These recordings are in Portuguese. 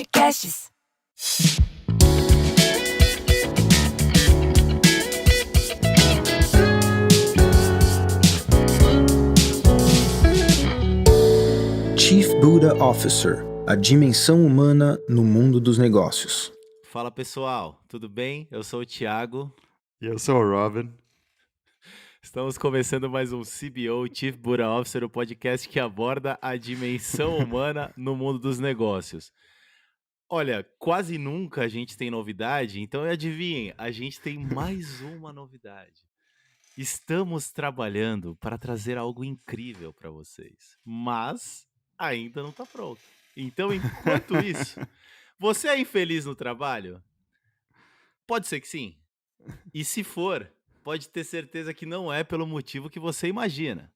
Podcasts. Chief Buddha Officer, a dimensão humana no mundo dos negócios. Fala pessoal, tudo bem? Eu sou o Thiago. E eu sou o Robin. Estamos começando mais um CBO, Chief Buddha Officer, o podcast que aborda a dimensão humana no mundo dos negócios. Olha, quase nunca a gente tem novidade, então adivinhem, a gente tem mais uma novidade. Estamos trabalhando para trazer algo incrível para vocês, mas ainda não está pronto. Então, enquanto isso, você é infeliz no trabalho? Pode ser que sim. E se for, pode ter certeza que não é pelo motivo que você imagina.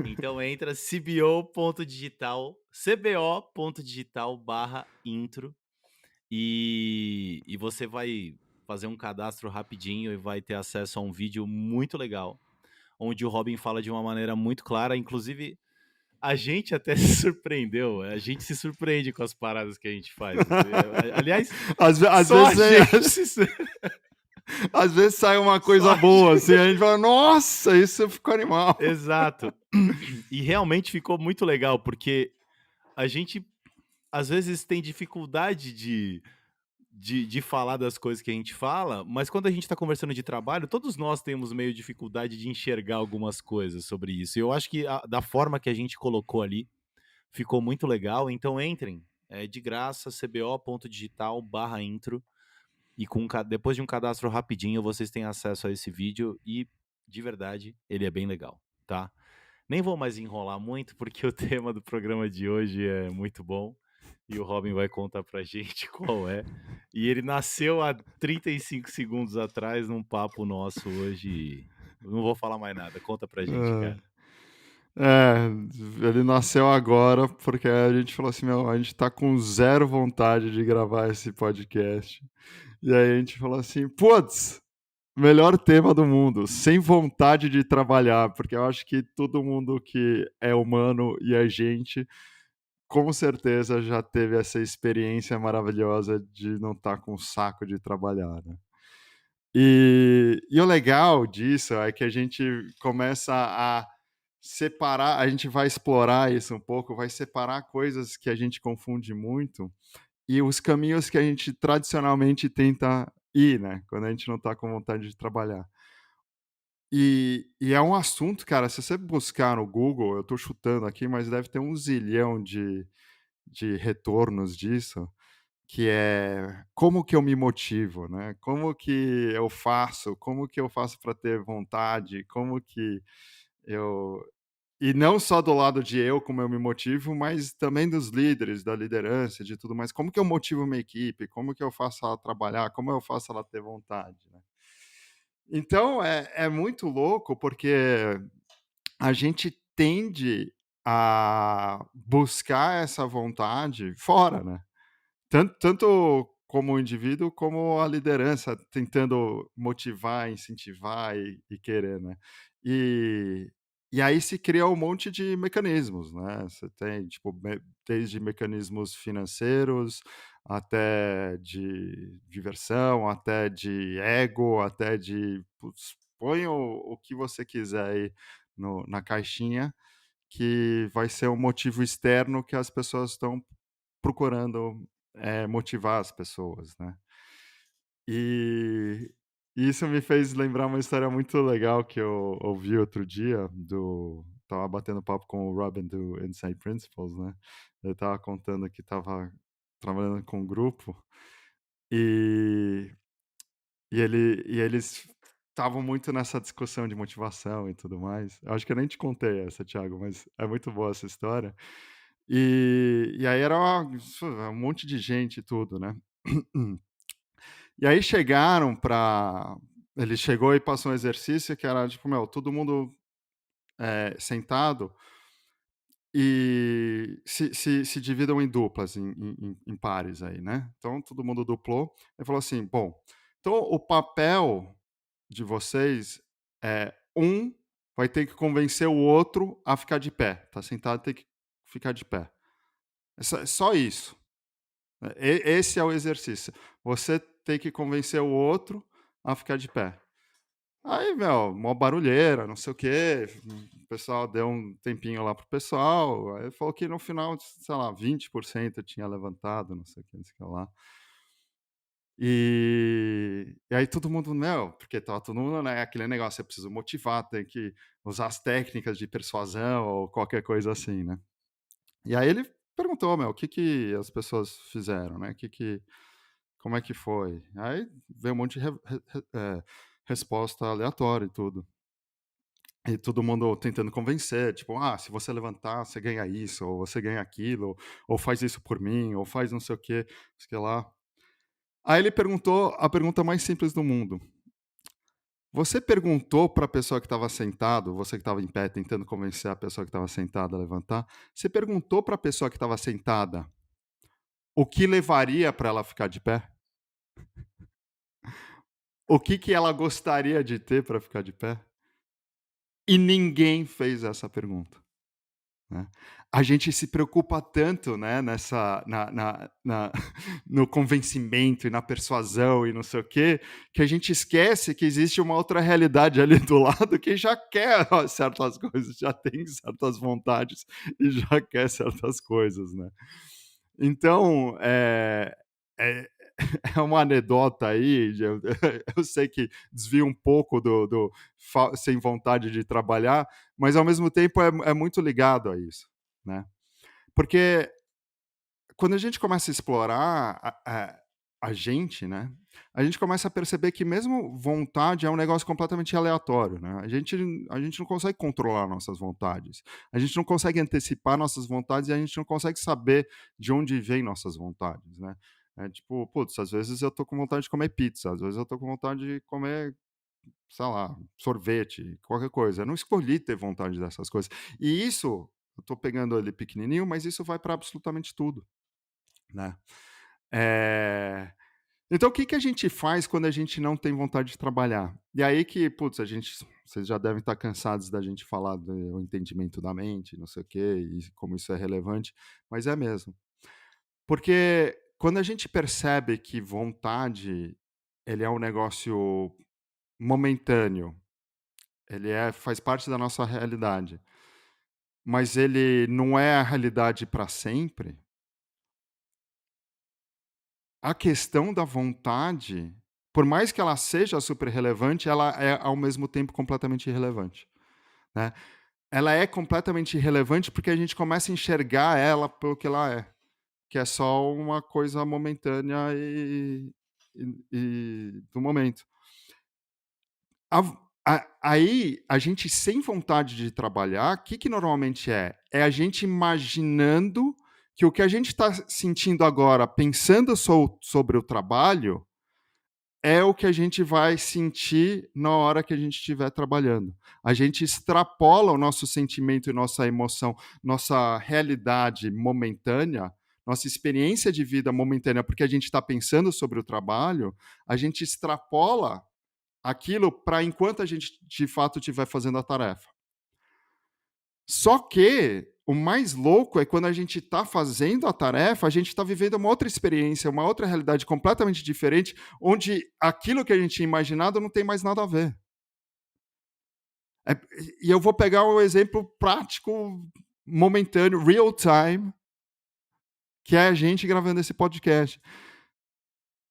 Então entra cbo.digital/intro e você vai fazer um cadastro rapidinho e vai ter acesso a um vídeo muito legal, onde o Robin fala de uma maneira muito clara. Inclusive, a gente até se surpreendeu. A gente se surpreende com as paradas que a gente faz. Aliás, Às só vezes, a gente se... às vezes sai uma coisa boa, assim, a gente fala, nossa, isso ficou animal. Exato. E realmente ficou muito legal, porque a gente, às vezes, tem dificuldade de falar das coisas que a gente fala, mas quando a gente está conversando de trabalho, todos nós temos meio dificuldade de enxergar algumas coisas sobre isso. E eu acho que da forma que a gente colocou ali, ficou muito legal. Então entrem, é de graça, cbo.digital/intro. E depois de um cadastro rapidinho, vocês têm acesso a esse vídeo e, de verdade, ele é bem legal, tá? Nem vou mais enrolar muito, porque o tema do programa de hoje é muito bom. E o Robin vai contar pra gente qual é. E ele nasceu há 35 segundos atrás num papo nosso hoje. Não vou falar mais nada. Conta pra gente, cara. Ele nasceu agora porque a gente falou assim, a gente tá com zero vontade de gravar esse podcast. E aí a gente falou assim, putz, melhor tema do mundo, sem vontade de trabalhar, porque eu acho que todo mundo que é humano e é gente, com certeza já teve essa experiência maravilhosa de não estar com saco de trabalhar, né? E o legal disso é que a gente começa a separar, a gente vai explorar isso um pouco, vai separar coisas que a gente confunde muito e os caminhos que a gente tradicionalmente tenta ir, né? Quando a gente não está com vontade de trabalhar. E é um assunto, cara, se você buscar no Google, eu estou chutando aqui, mas deve ter um zilhão de retornos disso, que é como que eu me motivo, né? Como que eu faço para ter vontade, como que eu... E não só do lado de eu, como eu me motivo, mas também dos líderes, da liderança, de tudo mais. Como que eu motivo minha equipe? Como que eu faço ela trabalhar? Como eu faço ela ter vontade, né? Então, é muito louco, porque a gente tende a buscar essa vontade fora, né? Tanto como o indivíduo, como a liderança, tentando motivar, incentivar e querer, né? E, e aí se cria um monte de mecanismos, né? Você tem, tipo, desde mecanismos financeiros, até de diversão, até de ego, até de... Putz, põe o que você quiser aí na caixinha, que vai ser um motivo externo que as pessoas estão procurando motivar as pessoas, né? E isso me fez lembrar uma história muito legal que eu ouvi outro dia, tava batendo papo com o Robin do Insight Principles, né? Ele tava contando que tava trabalhando com um grupo e, e eles estavam muito nessa discussão de motivação e tudo mais. Eu acho que eu nem te contei essa, Thiago, mas é muito boa essa história. E aí era um monte de gente e tudo, né? E aí chegaram para... Ele chegou e passou um exercício que era tipo, todo mundo sentado e se dividam em duplas, em pares aí, né? Então todo mundo duplou. Ele falou assim: bom, então o papel de vocês é vai ter que convencer o outro a ficar de pé. Tá sentado, tem que ficar de pé. É só isso. Esse é o exercício. Você tem que convencer o outro a ficar de pé. Aí, meu, mó barulheira, não sei o quê. O pessoal deu um tempinho lá pro pessoal. Aí falou que no final, sei lá, 20% tinha levantado, não sei o que, não sei o que lá. E aí todo mundo, meu, porque tava todo mundo, né? Aquele negócio, você precisa motivar, tem que usar as técnicas de persuasão ou qualquer coisa assim, né? E aí ele perguntou, meu, o que que as pessoas fizeram, né? Como é que foi? Aí veio um monte de resposta aleatória e tudo. E todo mundo tentando convencer, tipo, se você levantar, você ganha isso, ou você ganha aquilo, ou faz isso por mim, ou faz não sei o quê, não sei o que lá. Aí ele perguntou a pergunta mais simples do mundo. Você perguntou para a pessoa que estava sentado, você que estava em pé tentando convencer a pessoa que estava sentada a levantar, você perguntou para a pessoa que estava sentada o que levaria para ela ficar de pé? O que que ela gostaria de ter para ficar de pé? E ninguém fez essa pergunta, né. A gente se preocupa tanto, né, nessa no convencimento e na persuasão e não sei o quê, que a gente esquece que existe uma outra realidade ali do lado que já quer certas coisas, já tem certas vontades e já quer certas coisas, né. Então, é é uma anedota aí, eu sei que desvia um pouco do sem vontade de trabalhar, mas ao mesmo tempo é muito ligado a isso, né. Porque quando a gente começa a explorar a gente, né, a gente começa a perceber que mesmo vontade é um negócio completamente aleatório, né. A gente não consegue controlar nossas vontades, a gente não consegue antecipar nossas vontades e a gente não consegue saber de onde vêm nossas vontades, né. É tipo, putz, às vezes eu tô com vontade de comer pizza, às vezes eu tô com vontade de comer, sei lá, sorvete, qualquer coisa. Eu não escolhi ter vontade dessas coisas. E isso, eu tô pegando ele pequenininho, mas isso vai para absolutamente tudo, né. Eh, então o que que a gente faz quando a gente não tem vontade de trabalhar? E aí que, putz, vocês já devem estar cansados da gente falar do entendimento da mente, não sei o quê, e como isso é relevante, mas é mesmo. Porque quando a gente percebe que vontade, ele é um negócio momentâneo, ele faz parte da nossa realidade, mas ele não é a realidade para sempre, a questão da vontade, por mais que ela seja super relevante, ela é ao mesmo tempo completamente irrelevante, né. Ela é completamente irrelevante porque a gente começa a enxergar ela pelo que ela é, que é só uma coisa momentânea e do momento. A v aí, a gente sem vontade de trabalhar, o que que normalmente é? É a gente imaginando que o que a gente está sentindo agora, pensando sobre o trabalho, é o que a gente vai sentir na hora que a gente estiver trabalhando. A gente extrapola o nosso sentimento e nossa emoção, nossa realidade momentânea, nossa experiência de vida momentânea, porque a gente está pensando sobre o trabalho, a gente extrapola aquilo para enquanto a gente de fato estiver fazendo a tarefa. Só que o mais louco é quando a gente está fazendo a tarefa, a gente está vivendo uma outra experiência, uma outra realidade completamente diferente, onde aquilo que a gente tinha imaginado não tem mais nada a ver. É, e eu vou pegar um exemplo prático, momentâneo, real time, que é a gente gravando esse podcast.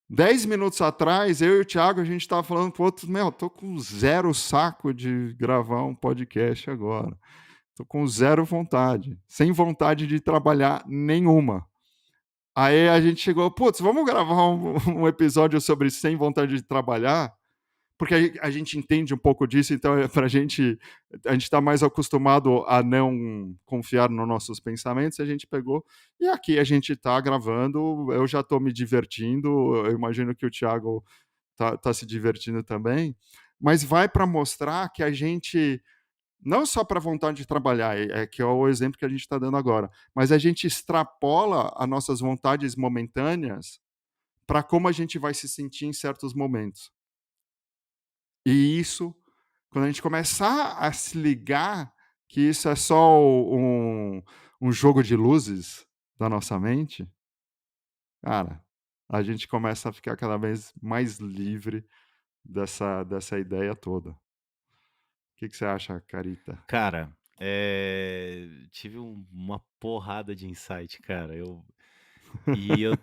10 minutos atrás, eu e o Thiago, a gente estava falando pro outro, meu, tô com zero saco de gravar um podcast agora. Tô com zero vontade, sem vontade de trabalhar nenhuma. Aí a gente chegou, putz, vamos gravar um episódio sobre sem vontade de trabalhar? Porque a gente entende um pouco disso, então pra gente, a gente está mais acostumado a não confiar nos nossos pensamentos, a gente pegou, e aqui a gente está gravando, eu já estou me divertindo, eu imagino que o Thiago tá se divertindo também, mas vai para mostrar que a gente, não só para vontade de trabalhar, que é o exemplo que a gente está dando agora, mas a gente extrapola as nossas vontades momentâneas para como a gente vai se sentir em certos momentos. E isso, quando a gente começar a se ligar que isso é só um jogo de luzes da nossa mente, Cara, a gente começa a ficar cada vez mais livre dessa ideia toda. O que você acha, Carita? Cara, tive uma porrada de insight, cara. Eu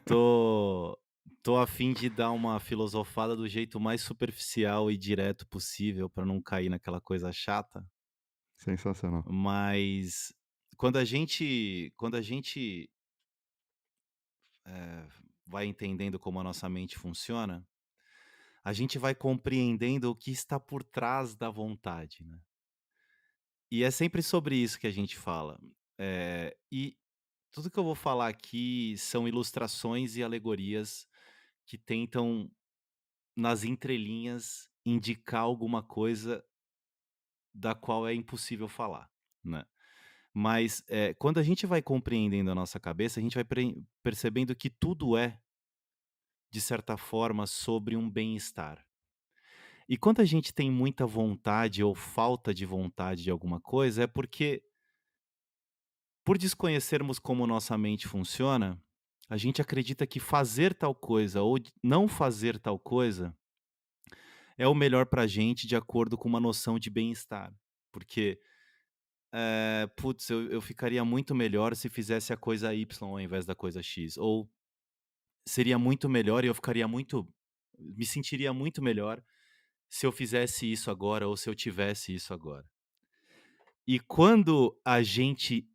tô a fim de dar uma filosofada do jeito mais superficial e direto possível pra não cair naquela coisa chata, Sensacional. mas quando a gente, eh, vai entendendo como a nossa mente funciona, a gente vai compreendendo o que está por trás da vontade, né. E é sempre sobre isso que a gente fala. E tudo que eu vou falar aqui são ilustrações e alegorias que tentam, nas entrelinhas, indicar alguma coisa da qual é impossível falar, né. Mas, quando a gente vai compreendendo a nossa cabeça, a gente vai percebendo que tudo é, de certa forma, sobre um bem-estar. E quando a gente tem muita vontade ou falta de vontade de alguma coisa, é porque, por desconhecermos como nossa mente funciona, a gente acredita que fazer tal coisa ou não fazer tal coisa é o melhor pra gente de acordo com uma noção de bem-estar. Porque, putz, eu ficaria muito melhor se fizesse a coisa Y ao invés da coisa X. Ou seria muito melhor e eu ficaria me sentiria muito melhor se eu fizesse isso agora ou se eu tivesse isso agora. E quando a gente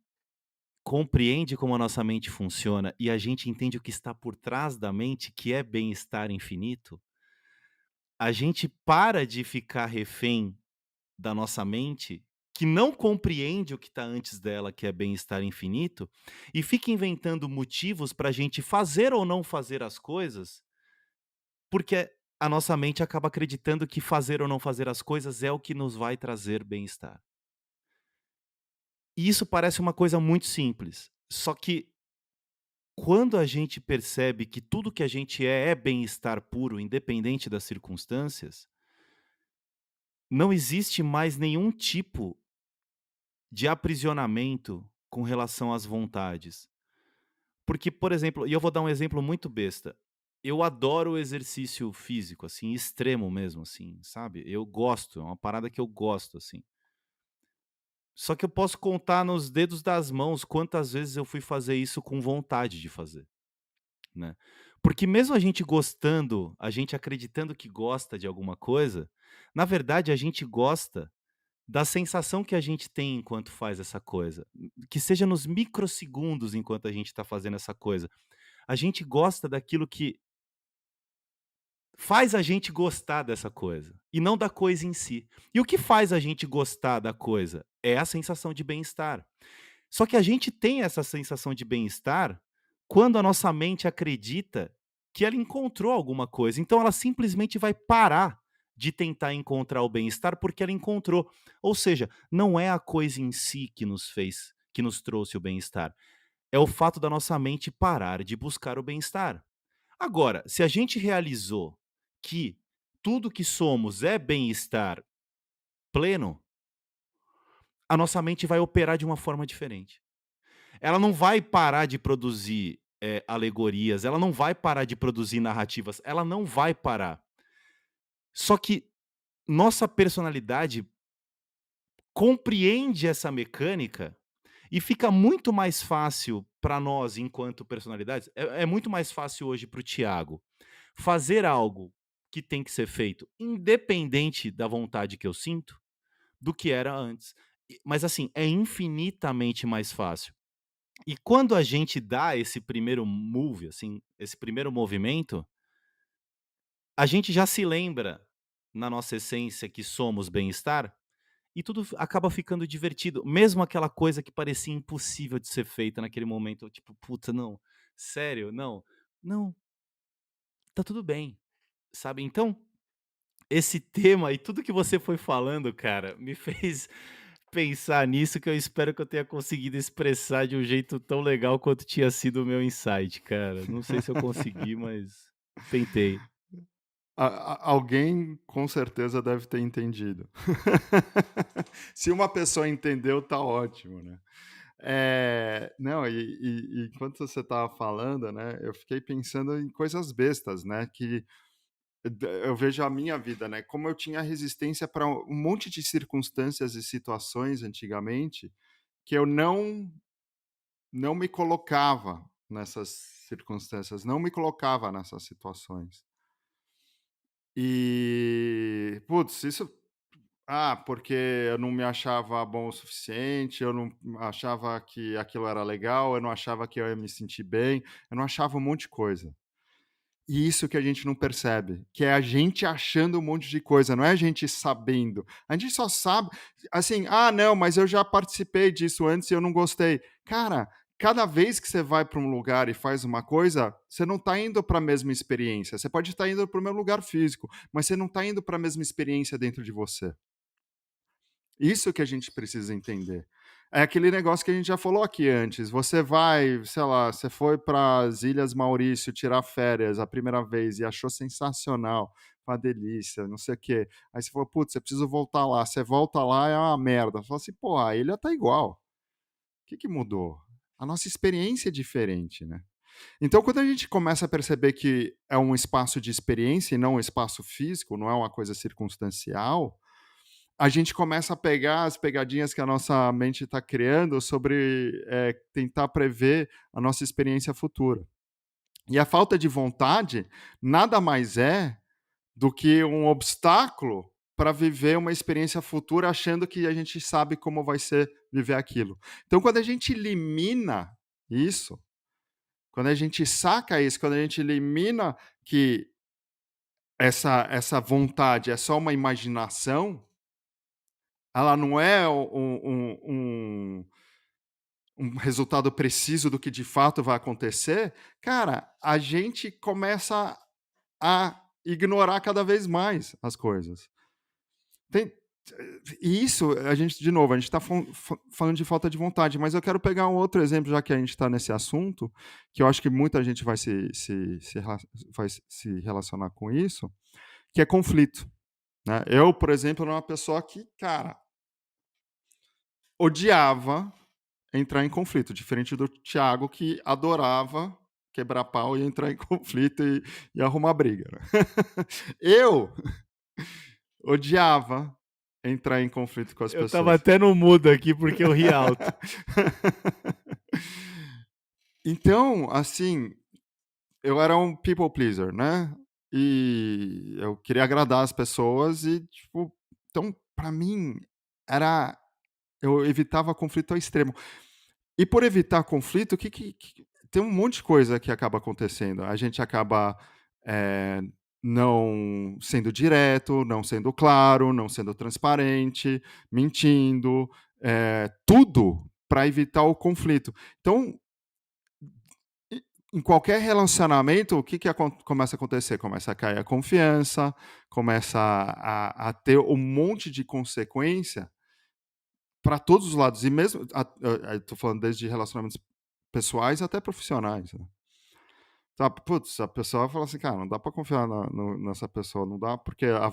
compreende como a nossa mente funciona e a gente entende o que está por trás da mente, que é bem-estar infinito, a gente para de ficar refém da nossa mente, que não compreende o que está antes dela, que é bem-estar infinito, e fica inventando motivos para a gente fazer ou não fazer as coisas, porque a nossa mente acaba acreditando que fazer ou não fazer as coisas é o que nos vai trazer bem-estar. E isso parece uma coisa muito simples, só que quando a gente percebe que tudo que a gente é bem-estar puro, independente das circunstâncias, não existe mais nenhum tipo de aprisionamento com relação às vontades. Porque, por exemplo, e eu vou dar um exemplo muito besta. Eu adoro o exercício físico, assim, extremo mesmo, assim, sabe? Eu gosto, é uma parada que eu gosto, assim. Só que eu posso contar nos dedos das mãos quantas vezes eu fui fazer isso com vontade de fazer, né? Porque mesmo a gente gostando, a gente acreditando que gosta de alguma coisa, na verdade a gente gosta da sensação que a gente tem enquanto faz essa coisa, que seja nos microsegundos enquanto a gente está fazendo essa coisa. A gente gosta daquilo que faz a gente gostar dessa coisa, e não da coisa em si. E o que faz a gente gostar da coisa? É a sensação de bem-estar. Só que a gente tem essa sensação de bem-estar quando a nossa mente acredita que ela encontrou alguma coisa. Então ela simplesmente vai parar de tentar encontrar o bem-estar porque ela encontrou. Ou seja, não é a coisa em si que nos trouxe o bem-estar. É o fato da nossa mente parar de buscar o bem-estar. Agora, se a gente realizou que tudo que somos é bem-estar pleno, a nossa mente vai operar de uma forma diferente. Ela não vai parar de produzir, alegorias, ela não vai parar de produzir narrativas, ela não vai parar. Só que nossa personalidade compreende essa mecânica e fica muito mais fácil para nós, enquanto personalidades é muito mais fácil hoje para o Thiago fazer algo que tem que ser feito, independente da vontade que eu sinto, do que era antes. Mas assim, é infinitamente mais fácil. E quando a gente dá esse primeiro move, assim, esse primeiro movimento, a gente já se lembra, na nossa essência, que somos bem-estar, e tudo acaba ficando divertido. Mesmo aquela coisa que parecia impossível de ser feita naquele momento, tipo, puta, não, sério, não, não, tá tudo bem, sabe? Então, esse tema e tudo que você foi falando, cara, me fez pensar nisso que eu espero que eu tenha conseguido expressar de um jeito tão legal quanto tinha sido o meu insight, cara. Não sei se eu consegui, mas tentei. Alguém com certeza deve ter entendido. Se uma pessoa entendeu, tá ótimo, né. Não, e enquanto você estava falando, né, eu fiquei pensando em coisas bestas, né, que eu vejo a minha vida, né, como eu tinha resistência para um monte de circunstâncias e situações antigamente, que eu não me colocava nessas circunstâncias, não me colocava nessas situações. E, putz, isso porque eu não me achava bom o suficiente, eu não achava que aquilo era legal, eu não achava que eu ia me sentir bem, eu não achava um monte de coisa. E isso que a gente não percebe, que é a gente achando um monte de coisa, não é a gente sabendo. A gente só sabe, assim, não, mas eu já participei disso antes e eu não gostei. Cara, cada vez que você vai para um lugar e faz uma coisa, você não está indo para a mesma experiência. Você pode estar indo para o mesmo lugar físico, mas você não está indo para a mesma experiência dentro de você. Isso que a gente precisa entender. É aquele negócio que a gente já falou aqui antes. Você vai, sei lá, você foi para as Ilhas Maurício tirar férias a primeira vez e achou sensacional, uma delícia, não sei o quê. Aí você falou, putz, eu preciso voltar lá. Você volta lá, é uma merda. Você fala assim, pô, a ilha tá igual. O que mudou? A nossa experiência é diferente, né? Então, quando a gente começa a perceber que é um espaço de experiência e não um espaço físico, não é uma coisa circunstancial, a gente começa a pegar as pegadinhas que a nossa mente está criando sobre tentar prever a nossa experiência futura. E a falta de vontade nada mais é do que um obstáculo para viver uma experiência futura achando que a gente sabe como vai ser viver aquilo. Então, quando a gente elimina isso, quando a gente saca isso, quando a gente elimina que essa vontade é só uma imaginação, ela não é um resultado preciso do que de fato vai acontecer, cara, a gente começa a ignorar cada vez mais as coisas. Tem e isso, a gente de novo, a gente está falando de falta de vontade, mas eu quero pegar um outro exemplo, já que a gente está nesse assunto, que eu acho que muita gente vai se relacionar com isso, que é conflito, né. Eu, por exemplo, era uma pessoa que, cara, odiava entrar em conflito, diferente do Thiago que adorava quebrar pau e entrar em conflito e arrumar briga, né. Eu odiava entrar em conflito com as Eu tava pessoas. até no mudo aqui porque eu ri alto. Então, assim, eu era um people pleaser, né, e eu queria agradar as pessoas e, tipo, então pra mim era eu evitava conflito ao extremo. E por evitar conflito, o que tem um monte de coisa que acaba acontecendo. A gente acaba, eh, não sendo direto, não sendo claro, não sendo transparente, mentindo, tudo para evitar o conflito. Então, e em qualquer relacionamento, o que começa a acontecer? Começa a cair a confiança, começa a ter um monte de consequência para todos os lados. E mesmo, estou falando desde relacionamentos pessoais até profissionais, né. Tá, putz, a pessoa fala assim: "Cara, não dá pra confiar nessa pessoa, não dá, porque ela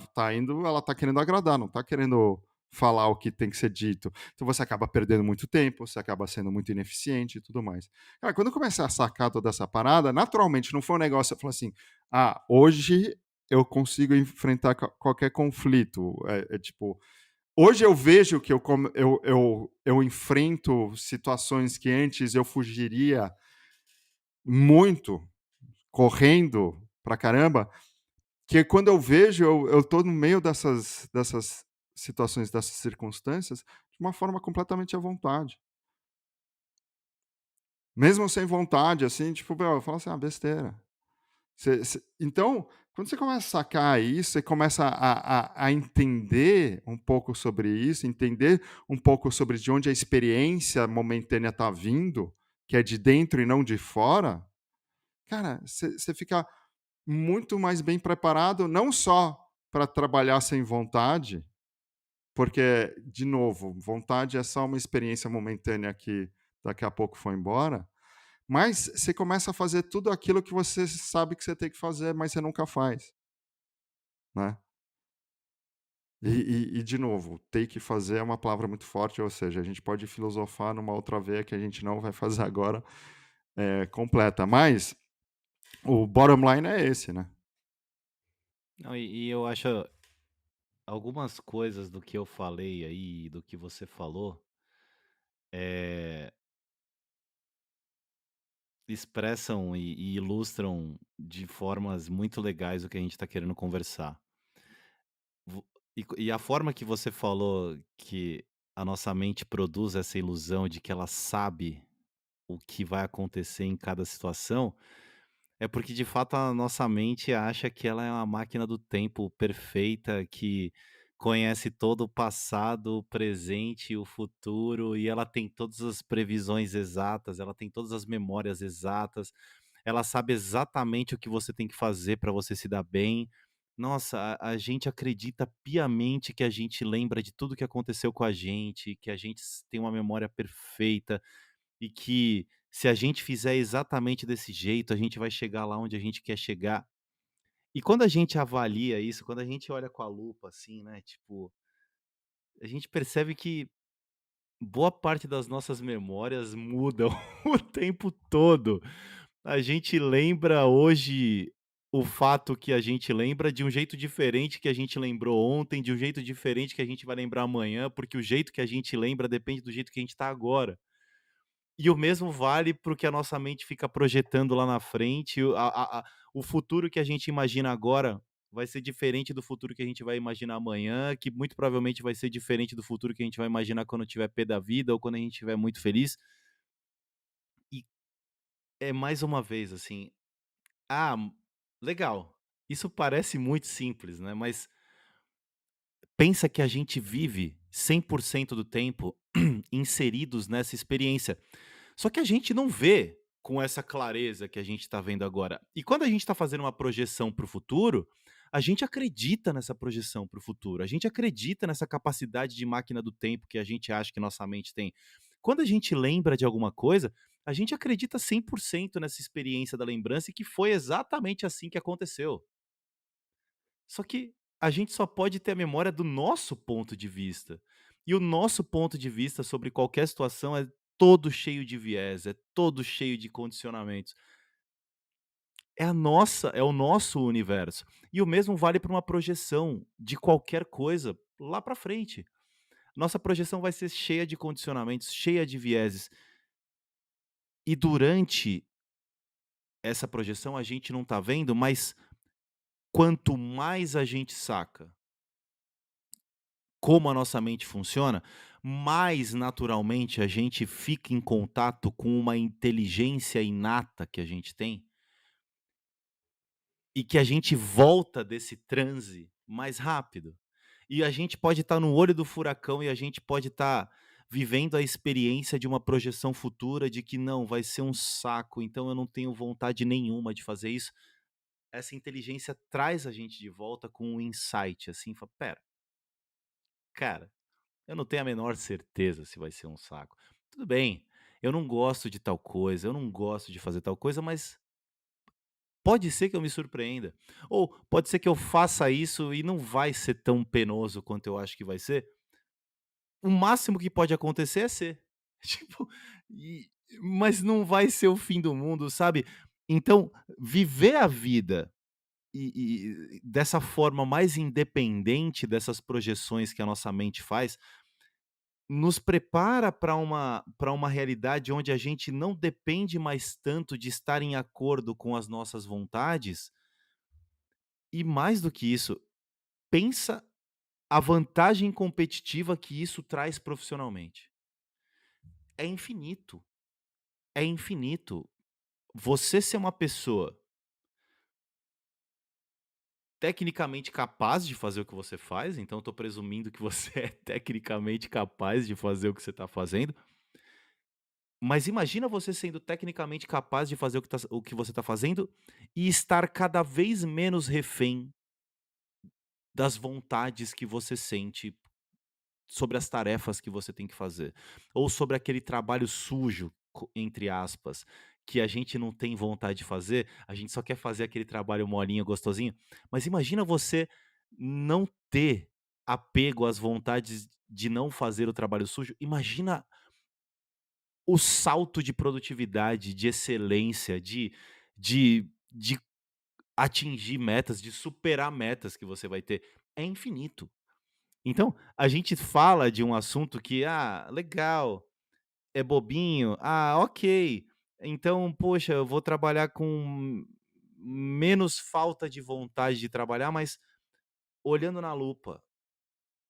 tá querendo agradar, não tá querendo falar o que tem que ser dito". Então você acaba perdendo muito tempo, você acaba sendo muito ineficiente e tudo mais. Cara, quando eu comecei a sacar toda essa parada, naturalmente não foi um negócio, eu falei assim: hoje eu consigo enfrentar qualquer conflito". Tipo, hoje eu vejo que eu enfrento situações que antes eu fugiria muito, correndo pra caramba, que quando eu vejo, eu tô no meio dessas situações, dessas circunstâncias, de uma forma completamente à vontade. Mesmo sem vontade, assim, tipo, meu, eu falo assim: besteira". Então, quando você começa a sacar isso, você começa a entender um pouco sobre isso, entender um pouco sobre de onde a experiência momentânea está vindo, que é de dentro e não de fora, cara, você fica muito mais bem preparado, não só para trabalhar sem vontade, porque, de novo, vontade é só uma experiência momentânea que daqui a pouco foi embora, mas você começa a fazer tudo aquilo que você sabe que você tem que fazer, mas você nunca faz, né. De novo, ter que fazer é uma palavra muito forte, ou seja, a gente pode filosofar numa outra veia que a gente não vai fazer agora, completa, mas o bottom line é esse, né. Não, e eu acho algumas coisas do que eu falei aí, do que você falou, eh, expressam e ilustram de formas muito legais o que a gente está querendo conversar. Vo e a forma que você falou que a nossa mente produz essa ilusão de que ela sabe o que vai acontecer em cada situação, é porque de fato a nossa mente acha que ela é uma máquina do tempo perfeita, que conhece todo o passado, o presente e o futuro, e ela tem todas as previsões exatas, ela tem todas as memórias exatas, ela sabe exatamente o que você tem que fazer para você se dar bem. Nossa, a gente acredita piamente que a gente lembra de tudo que aconteceu com a gente, que a gente tem uma memória perfeita e que se a gente fizer exatamente desse jeito, a gente vai chegar lá onde a gente quer chegar. E quando a gente avalia isso, quando a gente olha com a lupa, assim, né, tipo, a gente percebe que boa parte das nossas memórias mudam o tempo todo. A gente lembra hoje o fato que a gente lembra de um jeito diferente que a gente lembrou ontem, de um jeito diferente que a gente vai lembrar amanhã, porque o jeito que a gente lembra depende do jeito que a gente está agora. E o mesmo vale para o que a nossa mente fica projetando lá na frente, o futuro que a gente imagina agora vai ser diferente do futuro que a gente vai imaginar amanhã, que muito provavelmente vai ser diferente do futuro que a gente vai imaginar quando tiver pé da vida ou quando a gente estiver muito feliz. E é mais uma vez assim, ah, legal, isso parece muito simples, né, mas pensa que a gente vive 100% do tempo inseridos nessa experiência. Só que a gente não vê com essa clareza que a gente está vendo agora. E quando a gente está fazendo uma projeção para o futuro, a gente acredita nessa projeção para o futuro. A gente acredita nessa capacidade de máquina do tempo que a gente acha que nossa mente tem. Quando a gente lembra de alguma coisa, a gente acredita 100% nessa experiência da lembrança e que foi exatamente assim que aconteceu. Só que a gente só pode ter a memória do nosso ponto de vista. E o nosso ponto de vista sobre qualquer situação é todo cheio de viés, é todo cheio de condicionamentos. É o nosso universo. E o mesmo vale para uma projeção de qualquer coisa lá para frente. Nossa projeção vai ser cheia de condicionamentos, cheia de vieses. E durante essa projeção a gente não está vendo, mas quanto mais a gente saca como a nossa mente funciona, mais naturalmente a gente fica em contato com uma inteligência inata que a gente tem e que a gente volta desse transe mais rápido. E a gente pode estar no olho do furacão e a gente pode estar vivendo a experiência de uma projeção futura de que não, vai ser um saco, então eu não tenho vontade nenhuma de fazer isso. Essa inteligência traz a gente de volta com um insight, assim, fala, pera, cara, eu não tenho a menor certeza se vai ser um saco. Tudo bem, eu não gosto de tal coisa, eu não gosto de fazer tal coisa, mas pode ser que eu me surpreenda. Ou pode ser que eu faça isso e não vai ser tão penoso quanto eu acho que vai ser. O máximo que pode acontecer é ser. Tipo, e mas não vai ser o fim do mundo, sabe. Então, viver a vida dessa forma mais independente dessas projeções que a nossa mente faz, nos prepara para uma realidade onde a gente não depende mais tanto de estar em acordo com as nossas vontades, e mais do que isso, pensa a vantagem competitiva que isso traz profissionalmente. É infinito, é infinito. Você ser uma pessoa tecnicamente capaz de fazer o que você faz, então eu tô presumindo que você é tecnicamente capaz de fazer o que você está fazendo. Mas imagina você sendo tecnicamente capaz de fazer o que você está fazendo e estar cada vez menos refém das vontades que você sente sobre as tarefas que você tem que fazer, ou sobre aquele trabalho sujo, entre aspas, que a gente não tem vontade de fazer, a gente só quer fazer aquele trabalho molinho, gostosinho. Mas imagina você não ter apego às vontades de não fazer o trabalho sujo, imagina o salto de produtividade, de excelência, de atingir metas, de superar metas que você vai ter. É infinito. Então, a gente fala de um assunto que, legal, é bobinho, ok. Então, poxa, eu vou trabalhar com menos falta de vontade de trabalhar, mas olhando na lupa,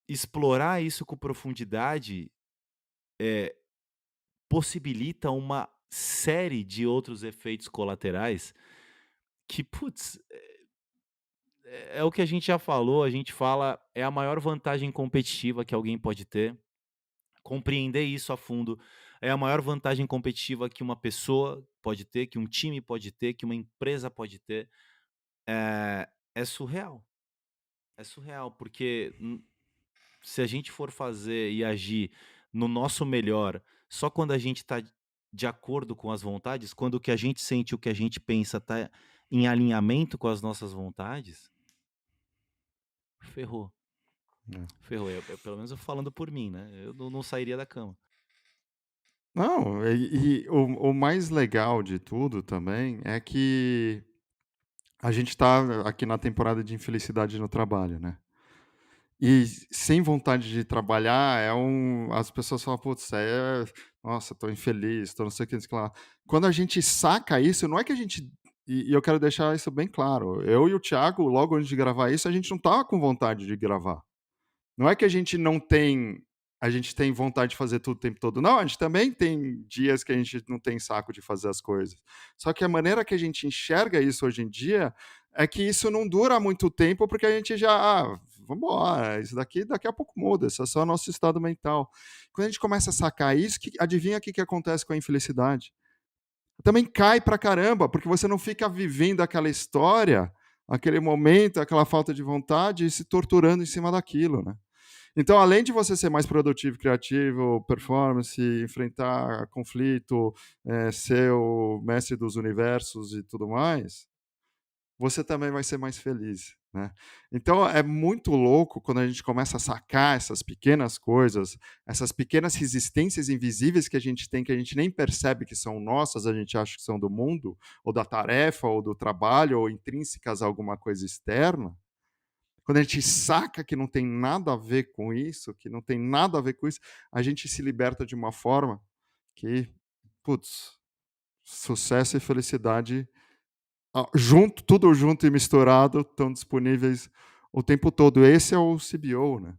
explorar isso com profundidade possibilita uma série de outros efeitos colaterais que, putz, é o que a gente já falou, a gente fala, é a maior vantagem competitiva que alguém pode ter. Compreender isso a fundo é a maior vantagem competitiva que uma pessoa pode ter, que um time pode ter, que uma empresa pode ter. É surreal. É surreal, porque se a gente for fazer e agir no nosso melhor só quando a gente está de acordo com as vontades, quando o que a gente sente, o que a gente pensa está em alinhamento com as nossas vontades, ferrou. É. Ferrou. Pelo menos eu falando por mim, né? Eu não sairia da cama. Não, e o mais legal de tudo também é que a gente está aqui na temporada de infelicidade no trabalho, né? E sem vontade de trabalhar as pessoas falam: "Putz, nossa, tô infeliz, tô não sei o que, não sei o que lá". Quando a gente saca isso, não é que a gente e eu quero deixar isso bem claro, eu e o Thiago, logo antes de gravar isso, a gente não estava com vontade de gravar. Não é que a gente tem vontade de fazer tudo o tempo todo. Não, a gente também tem dias que a gente não tem saco de fazer as coisas. Só que a maneira que a gente enxerga isso hoje em dia é que isso não dura muito tempo, porque a gente já, vamos embora, isso daqui a pouco muda, isso é só o nosso estado mental. Quando a gente começa a sacar isso, adivinha o que acontece com a infelicidade? Também cai pra caramba, porque você não fica vivendo aquela história, aquele momento, aquela falta de vontade e se torturando em cima daquilo, né? Então, além de você ser mais produtivo, criativo, performance, enfrentar conflito, ser o mestre dos universos e tudo mais, você também vai ser mais feliz, né? Então, é muito louco quando a gente começa a sacar essas pequenas coisas, essas pequenas resistências invisíveis que a gente tem, que a gente nem percebe que são nossas, a gente acha que são do mundo, ou da tarefa, ou do trabalho, ou intrínsecas a alguma coisa externa. Quando a gente saca que não tem nada a ver com isso, que não tem nada a ver com isso, a gente se liberta de uma forma que, putz, sucesso e felicidade tudo junto e misturado, estão disponíveis o tempo todo. Esse é o CBO, né?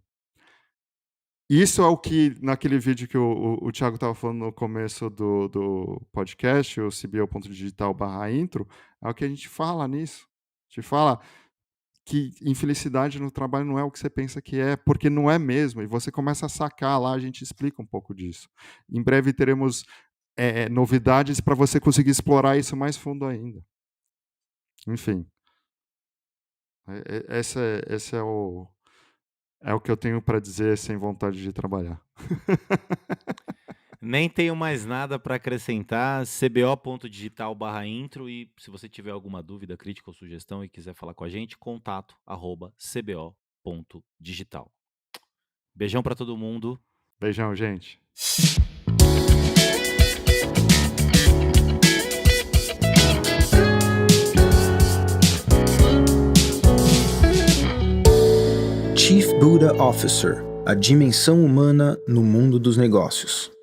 Isso é o que, naquele vídeo que o Thiago estava falando no começo do podcast, o cbo.digital/intro, é o que a gente fala nisso. A gente fala que infelicidade no trabalho não é o que você pensa que é, porque não é mesmo, e você começa a sacar lá, a gente explica um pouco disso. Em breve teremos novidades para você conseguir explorar isso mais fundo ainda. Enfim, esse é o que eu tenho para dizer sem vontade de trabalhar. Nem tenho mais nada para acrescentar. cbo.digital/intro. E se você tiver alguma dúvida, crítica ou sugestão e quiser falar com a gente, contato@cbo.digital. Beijão para todo mundo. Beijão, gente. Chief Buddha Officer, a dimensão humana no mundo dos negócios.